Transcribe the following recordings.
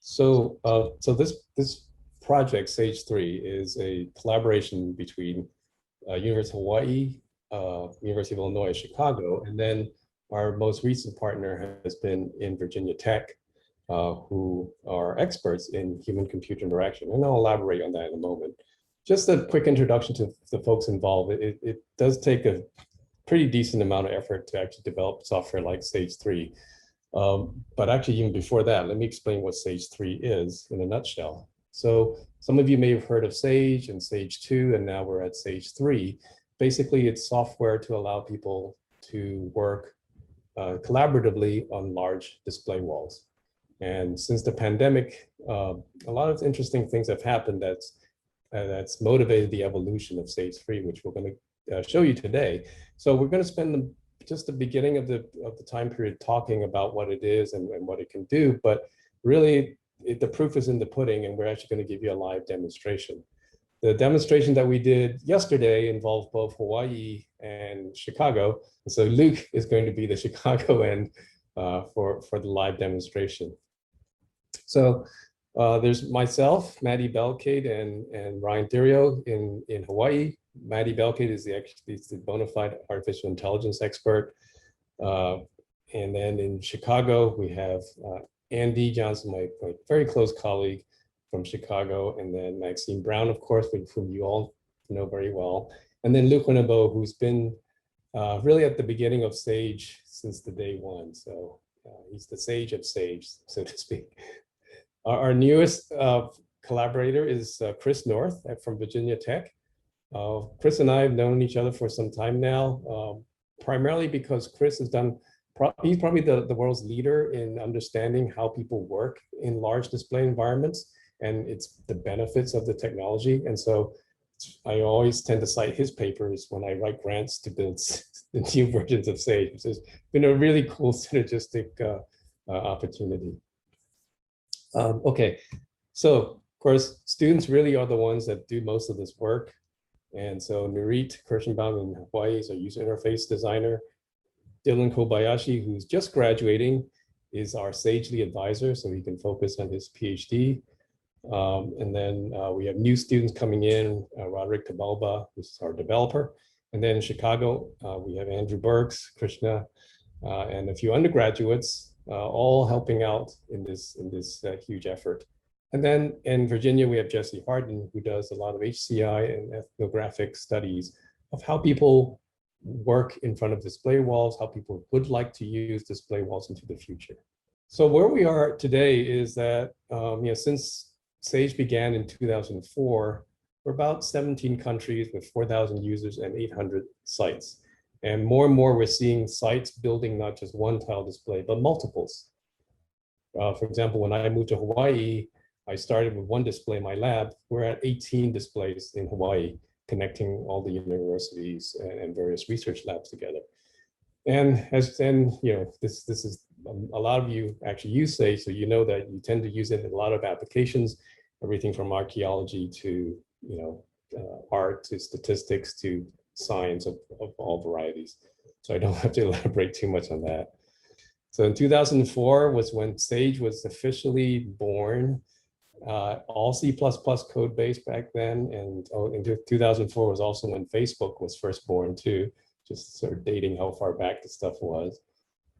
So this project, SAGE3, is a collaboration between University of Hawaii, University of Illinois, Chicago, and then our most recent partner has been in Virginia Tech, who are experts in human-computer interaction. And I'll elaborate on that in a moment. Just a quick introduction to the folks involved. It does take a pretty decent amount of effort to actually develop software like SAGE3. But actually, even before that, let me explain what SAGE3 is in a nutshell. So some of you may have heard of SAGE and SAGE2, and now we're at SAGE3. Basically, it's software to allow people to work collaboratively on large display walls. And since the pandemic, a lot of interesting things have happened that's motivated the evolution of SAGE3, which we're going to show you today. So we're going to spend just the beginning of the time period talking about what it is and what it can do, but really the proof is in the pudding, and we're actually going to give you a live demonstration. The demonstration that we did yesterday involved both Hawaii and Chicago, and so Luke is going to be the Chicago end for the live demonstration. So there's myself, Maddie Belcade, and Ryan Thirio in Hawaii. Maddie Belcade is the bona fide artificial intelligence expert. And then in Chicago, we have Andy Johnson, my very close colleague from Chicago, and then Maxine Brown, of course, whom you all know very well. And then Luke Winabo, who's been really at the beginning of SAGE since the day one. So he's the sage of SAGE, so to speak. Our newest collaborator is Chris North from Virginia Tech. Chris and I have known each other for some time now, primarily because Chris has done, he's probably the world's leader in understanding how people work in large display environments, and it's the benefits of the technology. And so I always tend to cite his papers when I write grants to build the new versions of SAGE, which has been a really cool synergistic opportunity. Okay, so of course, students really are the ones that do most of this work. And so Nurit Kirschenbaum in Hawaii is a user interface designer. Dylan Kobayashi, who's just graduating, is our SAGE lead advisor, so he can focus on his PhD. And then we have new students coming in, Roderick Tabalba, who's our developer. And then in Chicago, we have Andrew Burks, Krishna, and a few undergraduates, all helping out in this huge effort. And then in Virginia, we have Jesse Harden, who does a lot of HCI and ethnographic studies of how people work in front of display walls, how people would like to use display walls into the future. So where we are today is that since SAGE began in 2004, we're about 17 countries with 4,000 users and 800 sites. And more we're seeing sites building not just one tile display, but multiples. For example, when I moved to Hawaii, I started with one display in my lab. We're at 18 displays in Hawaii, connecting all the universities and various research labs together. And this is a lot of you actually use SAGE, so you know that you tend to use it in a lot of applications, everything from archaeology to art to statistics to science of all varieties. So I don't have to elaborate too much on that. So in 2004 was when SAGE was officially born. All C++ code base back then, and in 2004 was also when Facebook was first born too, just sort of dating how far back the stuff was.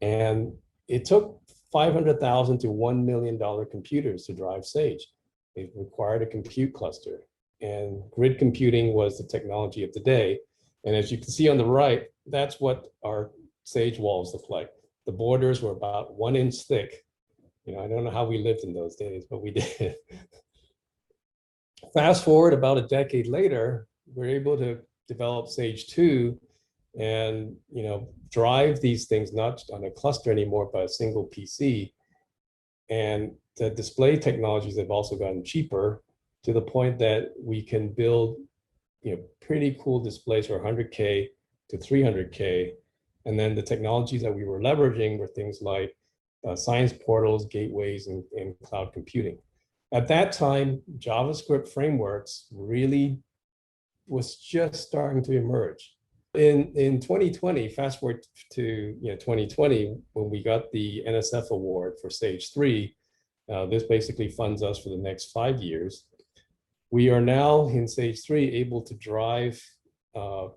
And it took $500,000 to $1 million computers to drive SAGE. It required a compute cluster, and grid computing was the technology of the day. And as you can see on the right, that's what our SAGE walls look like. The borders were about 1 inch thick. I don't know how we lived in those days, but we did. Fast forward about a decade later, we're able to develop SAGE2 and drive these things not on a cluster anymore, but a single PC. And the display technologies have also gotten cheaper to the point that we can build pretty cool displays for 100K to 300K. And then the technologies that we were leveraging were things like science portals, gateways, and cloud computing. At that time, JavaScript frameworks really was just starting to emerge. In 2020, fast forward to 2020, when we got the NSF award for SAGE3, This basically funds us for the next 5 years. We are now in SAGE3 able to drive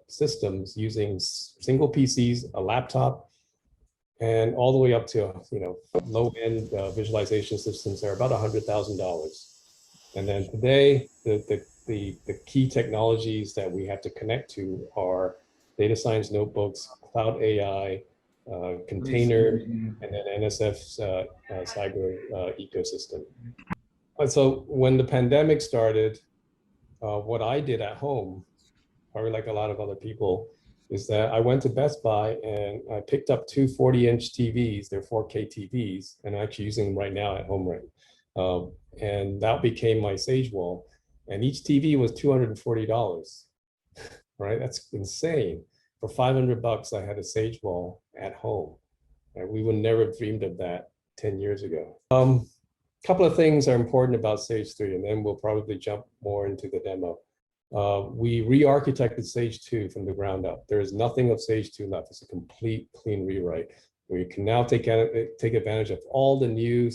systems using single PCs, a laptop, and all the way up to low-end visualization systems are about $100,000. And then today, the key technologies that we have to connect to are data science notebooks, cloud AI, container, and then NSF's cyber ecosystem. And so when the pandemic started, what I did at home, probably like a lot of other people, is that I went to Best Buy and I picked up two 40-inch TVs. They're 4K TVs, and I'm actually using them right now at home, right? And that became my Sage wall. And each TV was $240, right? That's insane. For $500, I had a Sage wall at home. And we would never have dreamed of that 10 years ago. Couple of things are important about SAGE3, and then we'll probably jump more into the demo. We re-architected SAGE2 from the ground up. There is nothing of SAGE2 left. It's a complete clean rewrite where you can now take advantage of all the new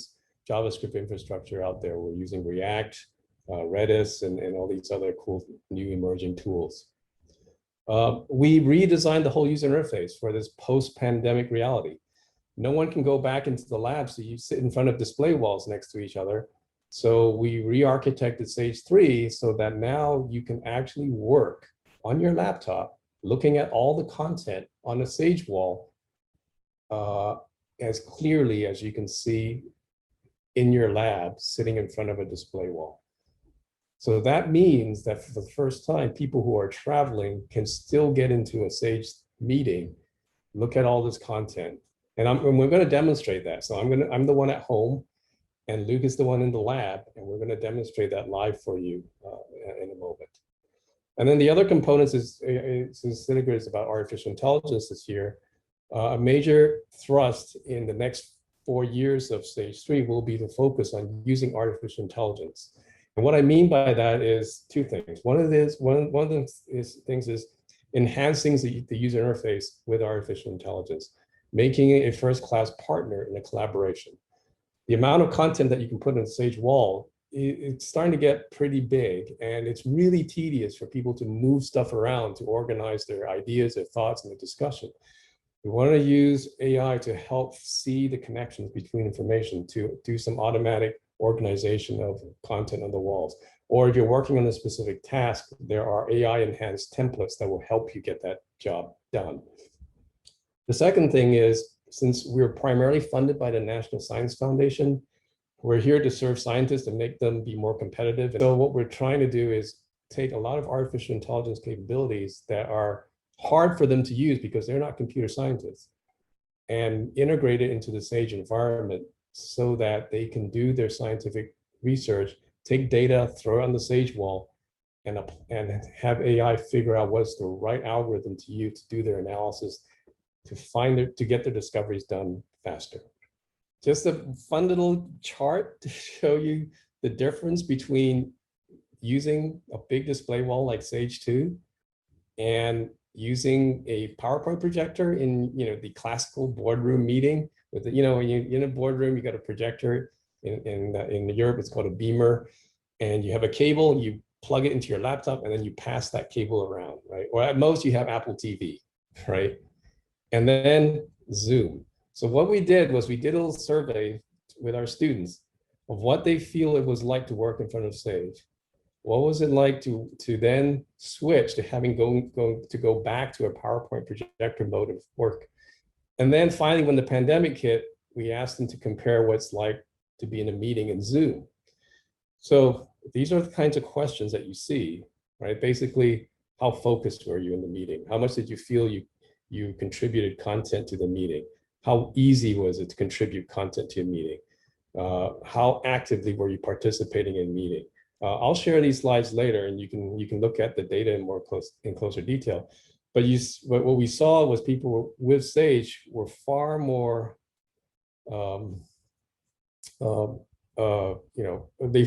JavaScript infrastructure out there. We're using React, Redis, and all these other cool new emerging tools. We redesigned the whole user interface for this post-pandemic reality. No one can go back into the lab, so you sit in front of display walls next to each other. So we re-architected SAGE3 so that now you can actually work on your laptop, looking at all the content on a Sage wall as clearly as you can see in your lab sitting in front of a display wall. So that means that for the first time, people who are traveling can still get into a Sage meeting, look at all this content. And we're going to demonstrate that. So I'm the one at home, and Luke is the one in the lab, and we're going to demonstrate that live for you in a moment. And then the other components is CineGrid is about artificial intelligence this year. A major thrust in the next 4 years of SAGE3 will be to focus on using artificial intelligence. And what I mean by that is two things. One of the things is enhancing the user interface with artificial intelligence, making it a first-class partner in a collaboration. The amount of content that you can put in the Sage wall, it's starting to get pretty big, and it's really tedious for people to move stuff around to organize their ideas, their thoughts, and the discussion. We want to use AI to help see the connections between information, to do some automatic organization of content on the walls. Or if you're working on a specific task, there are AI-enhanced templates that will help you get that job done. The second thing is, since we're primarily funded by the National Science Foundation, we're here to serve scientists and make them be more competitive. And so what we're trying to do is take a lot of artificial intelligence capabilities that are hard for them to use because they're not computer scientists, and integrate it into the Sage environment so that they can do their scientific research, take data, throw it on the Sage wall, and have AI figure out what's the right algorithm to use to do their analysis, to get their discoveries done faster. Just a fun little chart to show you the difference between using a big display wall like SAGE2 and using a PowerPoint projector in the classical boardroom meeting. With when you're in a boardroom, you got a projector. In Europe, it's called a beamer, and you have a cable. You plug it into your laptop, and then you pass that cable around, right? Or at most, you have Apple TV, right? And then Zoom. So what we did was we did a little survey with our students of what they feel it was like to work in front of Sage. What was it like to then switch to having to go back to a PowerPoint projector mode of work? And then finally, when the pandemic hit, we asked them to compare what's like to be in a meeting in Zoom. So these are the kinds of questions that you see, right? Basically, how focused were you in the meeting? How much did you feel you contributed content to the meeting? How easy was it to contribute content to a meeting? How actively were you participating in meeting? I'll share these slides later, and you can look at the data in closer detail. But what we saw was people with Sage were far more,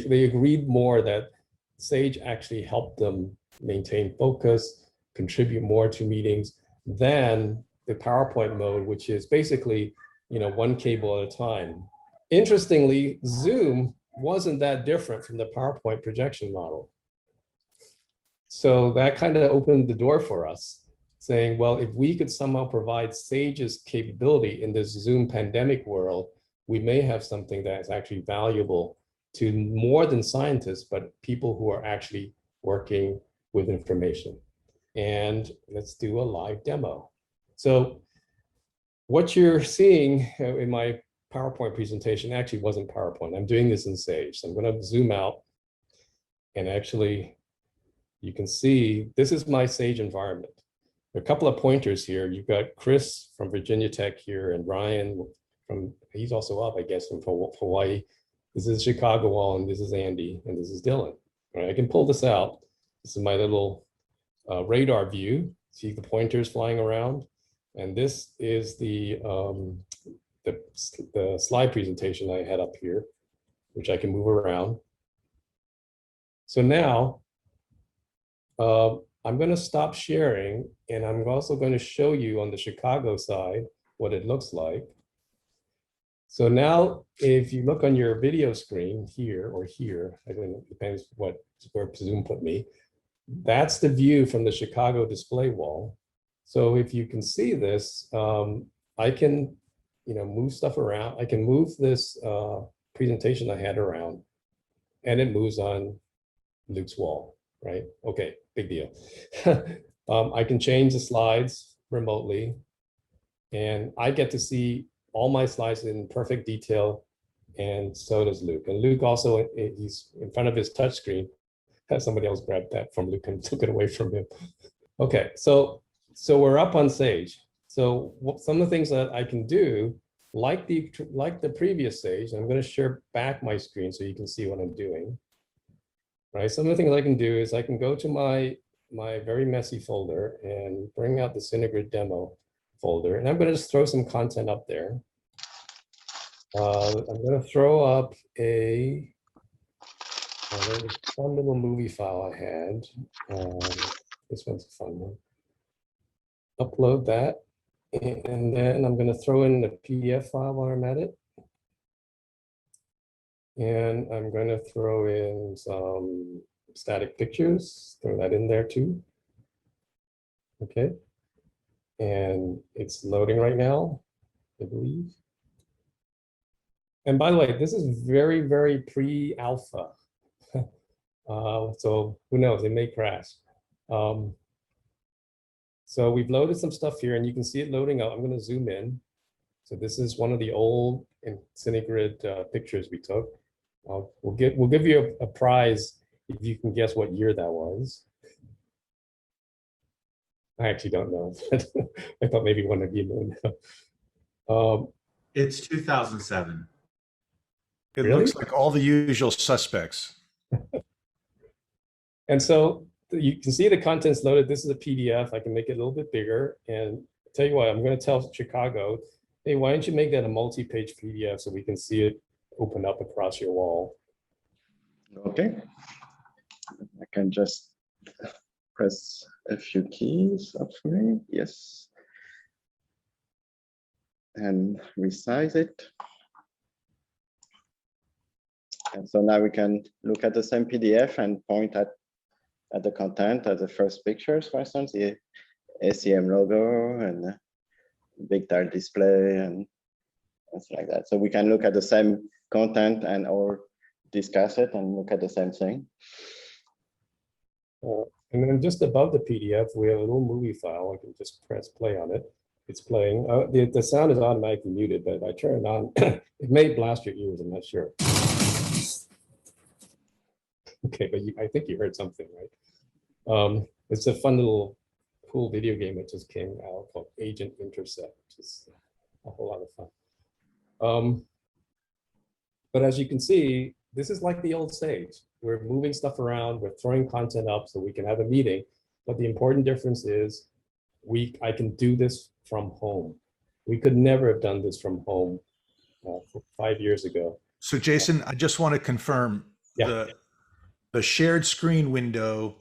they agreed more that Sage actually helped them maintain focus, contribute more to meetings than the PowerPoint mode, which is basically one cable at a time. Interestingly, Zoom wasn't that different from the PowerPoint projection model. So that kind of opened the door for us, saying, well, if we could somehow provide SAGE's capability in this Zoom pandemic world, we may have something that is actually valuable to more than scientists, but people who are actually working with information. And let's do a live demo. So what you're seeing in my PowerPoint presentation actually wasn't PowerPoint. I'm doing this in Sage. So I'm going to zoom out, and actually you can see this is my Sage environment. There are a couple of pointers here. You've got Chris from Virginia Tech here, and Ryan from, he's also up, I guess, from Hawaii. This is Chicago wall, and this is Andy, and this is Dylan. All right, I can pull this out. This is my little radar view. See the pointers flying around. And this is the slide presentation I had up here, which I can move around. So now I'm going to stop sharing, and I'm also going to show you on the Chicago side what it looks like. So now, if you look on your video screen here or here, I don't know, it depends where Zoom put me. That's the view from the Chicago display wall. So if you can see this, I can, move stuff around. I can move this presentation I had around, and it moves on Luke's wall, right? Okay, big deal. I can change the slides remotely, and I get to see all my slides in perfect detail, and so does Luke. And Luke also, he's in front of his touch screen. Somebody else grabbed that from Luke and took it away from him. Okay, so we're up on Sage. So some of the things that I can do, like the previous Sage, I'm going to share back my screen so you can see what I'm doing. Right. Some of the things I can do is I can go to my very messy folder and bring out the CineGrid demo folder, and I'm going to just throw some content up there. I'm going to throw up a fun little movie file I had. This one's a fun one. Upload that, and then I'm going to throw in the PDF file while I'm at it. And I'm going to throw in some static pictures, throw that in there too. Okay. And it's loading right now, I believe. And by the way, this is very, very pre-alpha. So who knows, it may crash. So we've loaded some stuff here, and you can see it loading up. I'm going to zoom in. So this is one of the old CineGrid pictures we took. We'll give you a prize if you can guess what year that was. I actually don't know. I thought maybe one of you know. It's 2007. It Really? looks like all the usual suspects. And so you can see the contents loaded. This is a PDF. I can make it a little bit bigger. And I'll tell you what, I'm going to tell Chicago, hey, why don't you make that a multi-page PDF so we can see it open up across your wall? Okay. I can just press a few keys, hopefully. Yes. And resize it. And so now we can look at the same PDF and point at the content, at the first pictures, for instance, the ACM logo and big tile display and things like that. So we can look at the same content and or discuss it and look at the same thing. And then just above the PDF, we have a little movie file. I can just press play on it. It's playing. The sound is automatically muted, but if I turn it on, it may blast your ears. I'm not sure. Okay, but I think you heard something, right? It's a fun little cool video game that just came out called Agent Intercept, which is a whole lot of fun. But as you can see, this is like the old Sage. We're moving stuff around, we're throwing content up so we can have a meeting. But the important difference is I can do this from home. We could never have done this from home 5 years ago. So Jason, I just want to confirm the shared screen window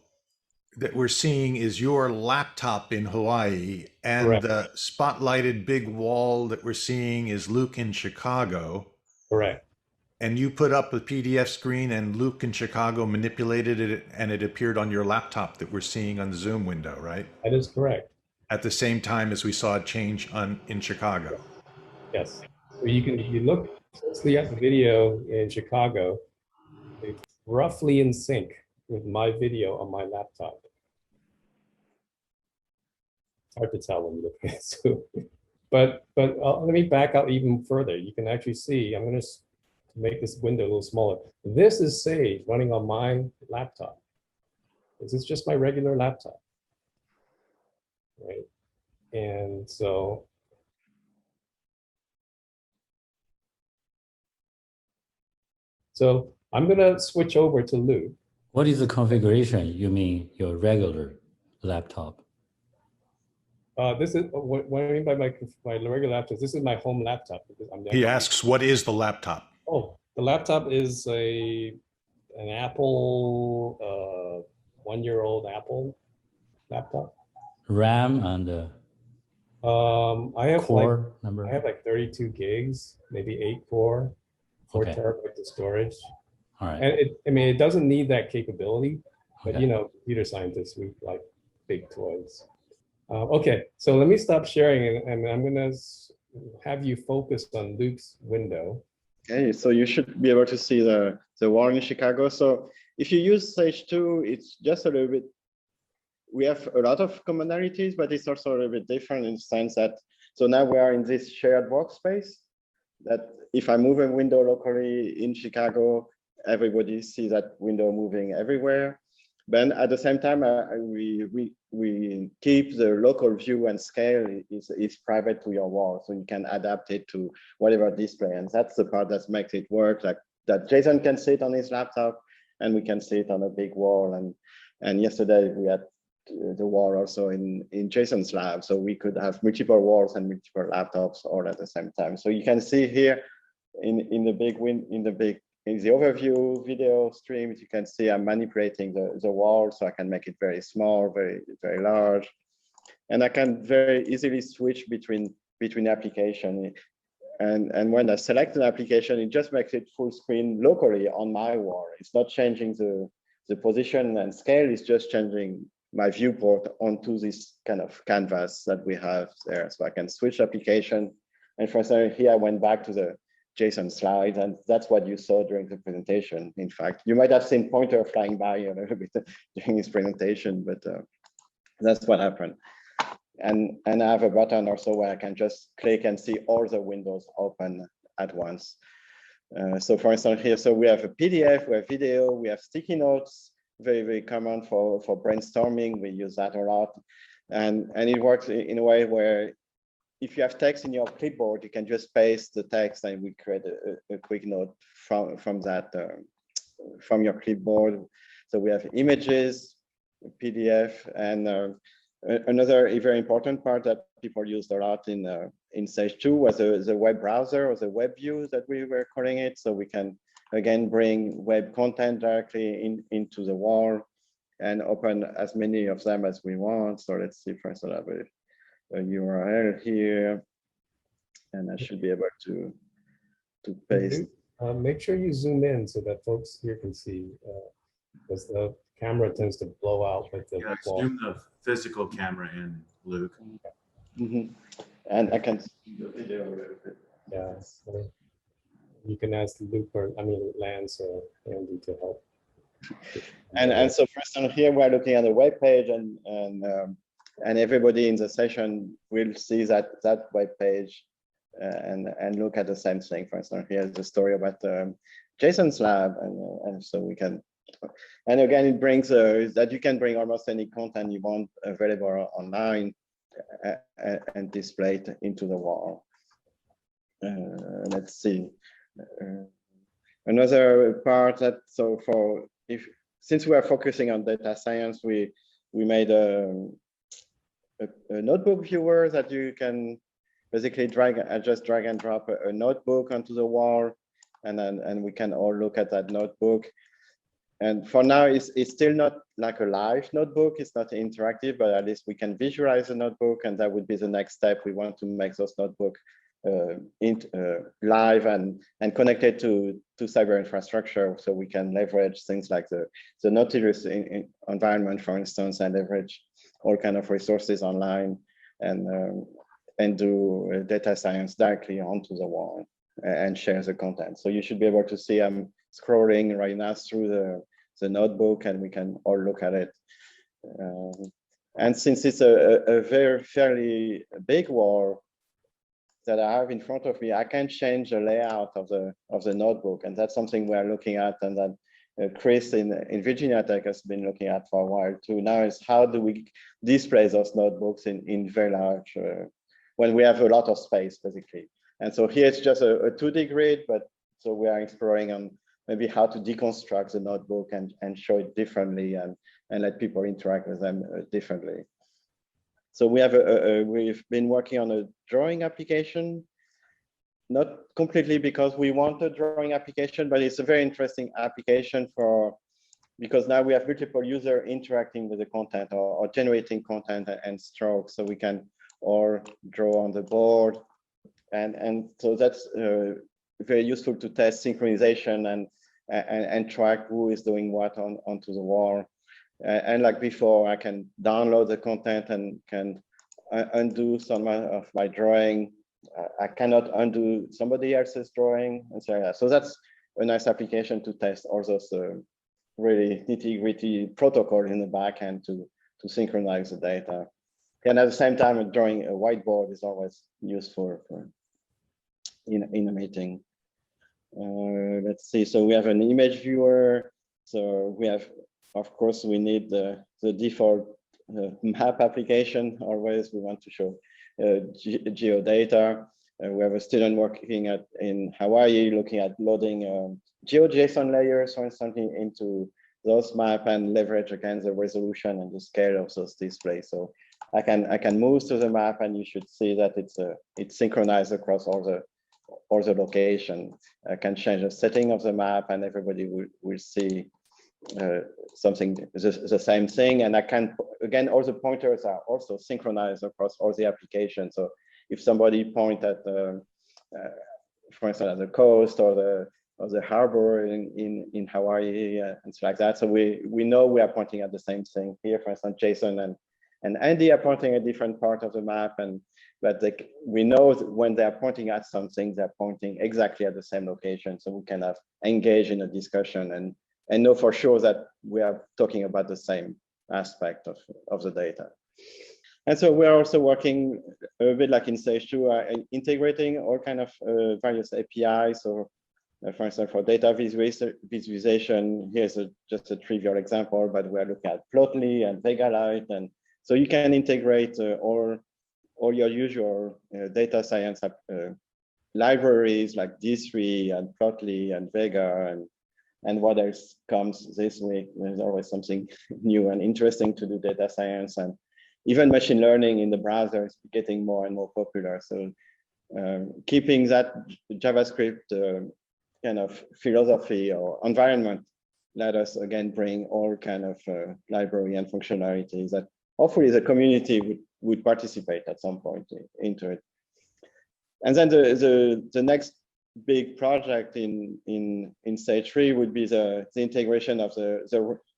that we're seeing is your laptop in Hawaii, and Correct. the spotlighted big wall that we're seeing is Luke in Chicago. Correct. And you put up a PDF screen and Luke in Chicago manipulated it and it appeared on your laptop that we're seeing on the Zoom window, right? That is correct. At the same time as we saw it change in Chicago. Yes. So you look closely at the video in Chicago, it's roughly in sync with my video on my laptop. It's hard to tell when you look at it. So, but let me back out even further. You can actually see, I'm going to make this window a little smaller. This is SAGE running on my laptop. This is just my regular laptop, right? And so I'm gonna switch over to Luke. What is the configuration? You mean your regular laptop? This is what I mean by my regular laptop. This is my home laptop because He asks, what is the laptop? Oh, the laptop is an Apple 1-year-old Apple laptop. RAM and I have core number. I have like 32 gigs, maybe 8 core, 4 Okay. terabytes of storage. All right. And I mean, it doesn't need that capability, but Okay. you know, computer scientists, we like big toys. Okay, so let me stop sharing and I'm gonna have you focus on Luke's window. Okay, so you should be able to see the wall in Chicago. So if you use SAGE2, it's just a little bit, we have a lot of commonalities, but it's also a little bit different in the sense that, so now we are in this shared workspace that if I move a window locally in Chicago, everybody sees that window moving everywhere. But at the same time, we keep the local view and scale is private to your wall, so you can adapt it to whatever display. And that's the part that makes it work, like that Jason can see it on his laptop and we can see it on a big wall. And yesterday we had the wall also in Jason's lab, so we could have multiple walls and multiple laptops all at the same time. So you can see here in the overview video streams, you can see I'm manipulating the wall, so I can make it very small, very, very large. And I can very easily switch between application. And when I select an application, it just makes it full screen locally on my wall. It's not changing the position and scale, it's just changing my viewport onto this kind of canvas that we have there. So I can switch application. And for example, here I went back to the JSON slides, and that's what you saw during the presentation. In fact, you might have seen pointer flying by a little bit during his presentation, but that's what happened. And I have a button also where I can just click and see all the windows open at once. So for instance here, so we have a PDF, we have video, we have sticky notes, very, very common for brainstorming. We use that a lot. And it works in a way where if you have text in your clipboard, you can just paste the text and we create a quick note from that, from your clipboard. So we have images, PDF, and another very important part that people used a lot in SAGE2 was the web browser or the web view that we were calling it. So we can, again, bring web content directly into the wall and open as many of them as we want. So let's see, first I have a URL here, and I should be able to paste. Make sure you zoom in so that folks here can see, because the camera tends to blow out with the wall. Zoom the physical camera in, Luke. Mm-hmm. And I can see the video a little bit. Yeah, so you can ask Luke or Lance or Andy to help. And so for instance, here we're looking at the web page, and everybody in the session will see that web page and look at the same thing. For instance, here's the story about Jason's lab, and so we can. And again, it brings that you can bring almost any content you want available online and display it into the wall. Let's see. Another part that, so since we are focusing on data science, we made a notebook viewer that you can basically drag and drop a notebook onto the wall, and we can all look at that notebook. And for now, it's still not like a live notebook. It's not interactive, but at least we can visualize the notebook, and that would be the next step. We want to make those notebooks live and connected to cyber infrastructure, so we can leverage things like the Nautilus environment, for instance, and leverage all kind of resources online and do data science directly onto the wall and share the content. So you should be able to see I'm scrolling right now through the notebook, and we can all look at it. And since it's a fairly big wall that I have in front of me, I can change the layout of the notebook, and that's something we are looking at, and that Chris in Virginia Tech has been looking at for a while too. Now is how do we display those notebooks in very large, when we have a lot of space, basically. And so here it's just a 2D grid, but so we are exploring on maybe how to deconstruct the notebook and show it differently and let people interact with them differently. So we have we've been working on a drawing application, not completely because we want a drawing application, but it's a very interesting application because now we have multiple users interacting with the content or generating content and strokes, so we can or draw on the board. And so that's very useful to test synchronization and track who is doing what onto the wall. And like before, I can download the content and can undo some of my drawing. I cannot undo somebody else's drawing and so on. So that's a nice application to test all those really nitty-gritty protocol in the back end to synchronize the data. And at the same time, drawing a whiteboard is always useful in a meeting. Let's see, so we have an image viewer. So we have, of course, we need the default map application. Always we want to show geodata. We have a student working in Hawaii looking at loading GeoJSON layers, for instance, into those maps and leverage again the resolution and the scale of those displays. So I can move to the map, and you should see that it's synchronized across all the location. I can change the setting of the map, and everybody will see something the same thing. And I can again, all the pointers are also synchronized across all the applications. So if somebody point at for instance, at the coast or the harbor in Hawaii and stuff like that, so we know we are pointing at the same thing. Here, for instance, Jason and Andy are pointing a different part of the map, but we know when they're pointing at something, they're pointing exactly at the same location, so we can engage in a discussion and know for sure that we are talking about the same aspect of the data. And so we're also working a bit like in SAGE3, integrating all kind of various APIs. So for instance, for data visualization, here's just a trivial example, but we're looking at Plotly and VegaLite. And so you can integrate all your usual data science libraries like D3 and Plotly and Vega and what else comes this week. There's always something new and interesting to do data science, and even machine learning in the browser is getting more and more popular. So keeping that JavaScript kind of philosophy or environment, let us again bring all kind of library and functionalities that hopefully the community would participate at some point into it. And then the next big project in SAGE3 would be the integration of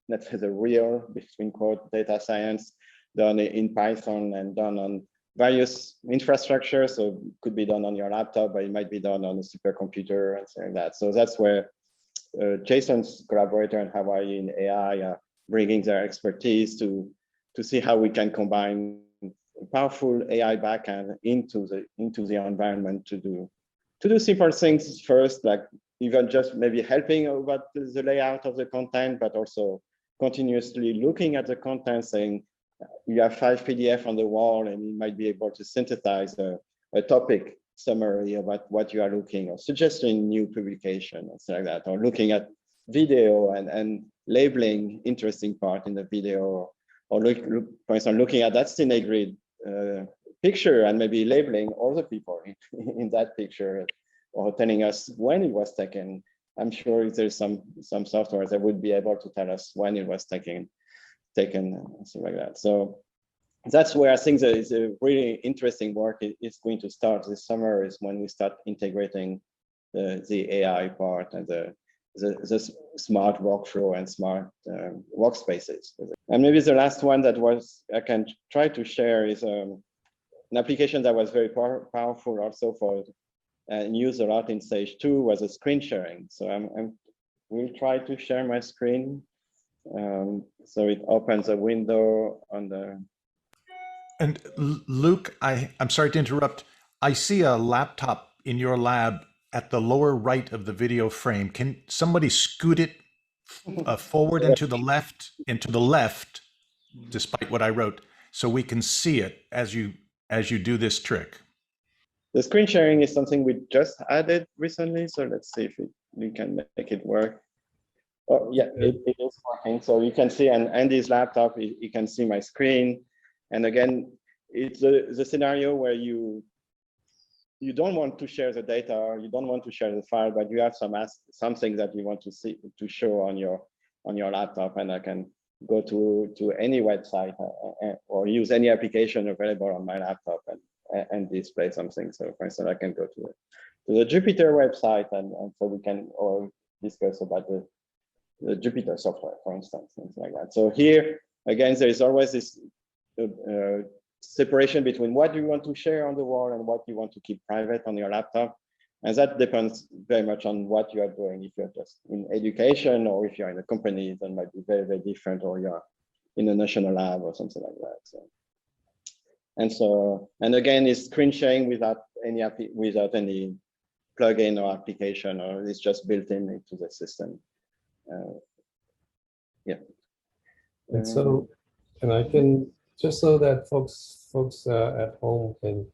let's say the real, between quote, data science done in Python and done on various infrastructures. So it could be done on your laptop, but it might be done on a supercomputer and something like that. So that's where Jason's collaborator in Hawaii in AI are bringing their expertise to see how we can combine powerful AI backend into the environment to do simple things first, like even just maybe helping about the layout of the content, but also continuously looking at the content, saying you have 5 PDF on the wall, and you might be able to synthesize a topic summary about what you are looking, or suggesting new publication and stuff like that, or looking at video and labeling interesting part in the video, or for instance, looking at that CineGrid picture and maybe labeling all the people in that picture, or telling us when it was taken. I'm sure there's some software that would be able to tell us when it was taken and stuff like that. So that's where I think there is a really interesting work is going to start this summer, is when we start integrating the AI part and the smart workflow and smart workspaces. And maybe the last one that I can try to share is an application that was very powerful also for and used a lot in SAGE3 was a screen sharing. So I will try to share my screen. So it opens a window on the. And Luke, I'm sorry to interrupt. I see a laptop in your lab at the lower right of the video frame. Can somebody scoot it forward and to the left, despite what I wrote, so we can see it as you do this trick? The screen sharing is something we just added recently. So let's see if we can make it work. Oh yeah, it is working. So you can see on Andy's laptop, you can see my screen. And again, it's the scenario where you don't want to share the data, or you don't want to share the file, but you have something that you want to show on your laptop, and I can go to any website or use any application available on my laptop and display something. So for instance, I can go to the Jupyter website, and so we can discuss about the Jupyter software, for instance, things like that. So here again, there is always this separation between what you want to share on the wall and what you want to keep private on your laptop. And that depends very much on what you are doing. If you're just in education, or if you're in a company, that might be very, very different, or you're in a national lab or something like that. And again, it's screen sharing without any plugin or application, or it's just built into the system. Yeah. And so, and I can, just so that folks at home can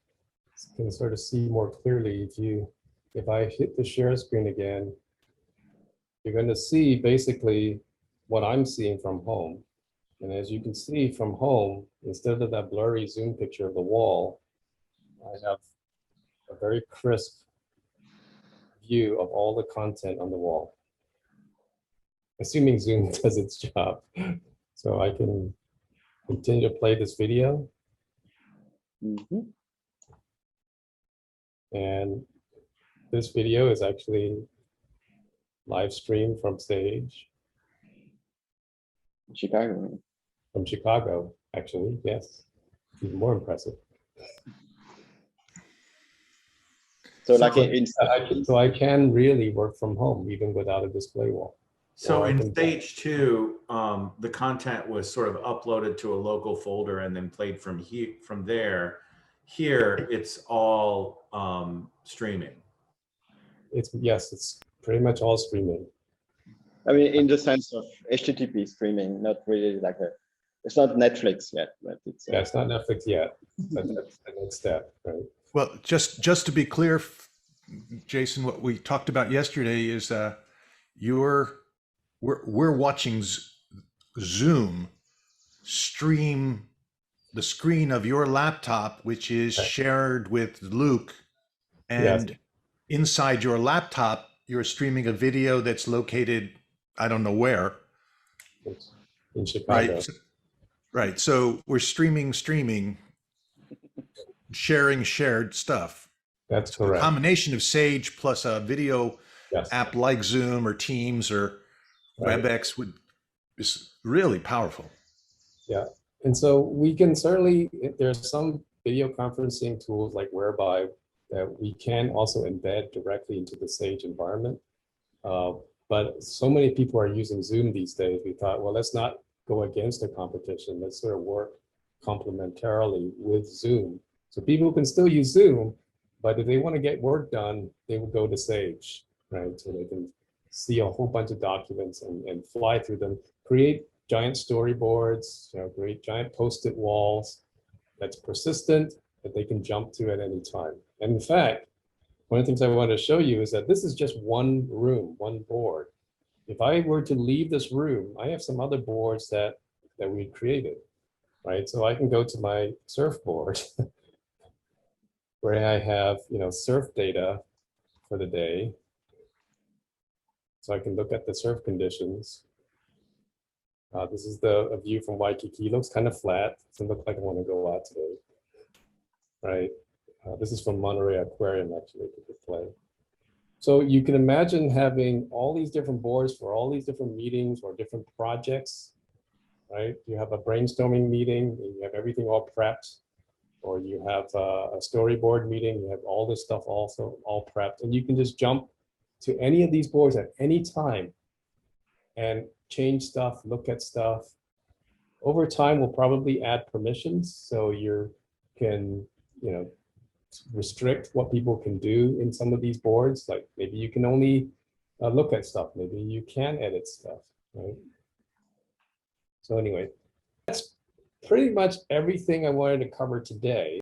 sort of see more clearly, if I hit the share screen again, you're going to see basically what I'm seeing from home. And as you can see from home, instead of that blurry zoom picture of the wall, I have a very crisp view of all the content on the wall, assuming Zoom does its job. So I can continue to play this video. Mm-hmm. And this video is actually live streamed from SAGE. Chicago. From Chicago, actually, yes. Even more impressive. So like so I can really work from home even without a display wall. So in SAGE2, the content was sort of uploaded to a local folder and then played from there. Here, it's all streaming. Yes, it's pretty much all streaming. I mean, in the sense of HTTP streaming, not really like it's not Netflix yet, but it's. Yeah, it's not Netflix yet, but that's the next step, right? Well, just to be clear, Jason, what we talked about yesterday is we're watching Zoom stream the screen of your laptop, which is shared with Luke, and yes, inside your laptop, you're streaming a video that's located, I don't know where. In Chicago. Right. So we're streaming, sharing shared stuff. That's correct. A combination of SAGE plus a video app like Zoom or Teams or WebEx is really powerful. Yeah. And so we can certainly, there's some video conferencing tools like Whereby that we can also embed directly into the SAGE environment. But so many people are using Zoom these days, we thought, well, let's not go against the competition. Let's sort of work complementarily with Zoom. So people can still use Zoom, but if they want to get work done, they will go to SAGE, right? So they can see a whole bunch of documents and fly through them, create giant storyboards, create giant post-it walls that's persistent, that they can jump to at any time. And in fact, one of the things I wanted to show you is that this is just one room, one board. If I were to leave this room, I have some other boards that we created, right? So I can go to my surfboard where I have, surf data for the day. So I can look at the surf conditions. This is a view from Waikiki. It looks kind of flat. Doesn't look like I want to go out today, right? This is from Monterey Aquarium, actually, to display. So you can imagine having all these different boards for all these different meetings or different projects, right? You have a brainstorming meeting, and you have everything all prepped, or you have a storyboard meeting, you have all this stuff also all prepped, and you can just jump to any of these boards at any time and change stuff, look at stuff. Over time, we'll probably add permissions, so you can, restrict what people can do in some of these boards. Like maybe you can only look at stuff, maybe you can edit stuff, right? So anyway, that's pretty much everything I wanted to cover today.